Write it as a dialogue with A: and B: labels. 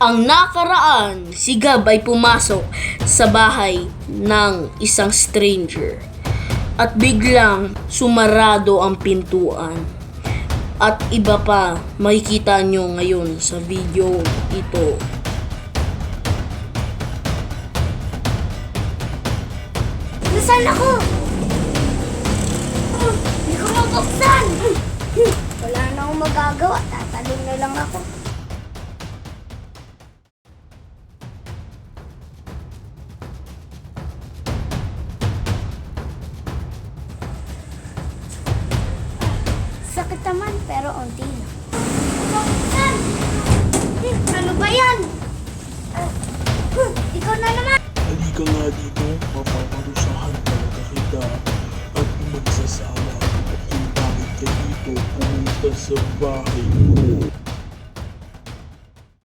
A: Ang nakaraan, si Gab ay pumasok sa bahay ng isang stranger at biglang sumarado ang pintuan. At iba pa, makikita nyo ngayon sa video ito.
B: Nasaan ako? Hindi ko mabuksan! Wala na akong magagawa. Tatalon na lang ako. Sakit naman, pero unti na. Buksan! Ano ba yan? Ikaw na naman!
C: Halika nga dito, mapaparusahan talaga kita at magsasama kung bakit ka dito pumunta sa bahay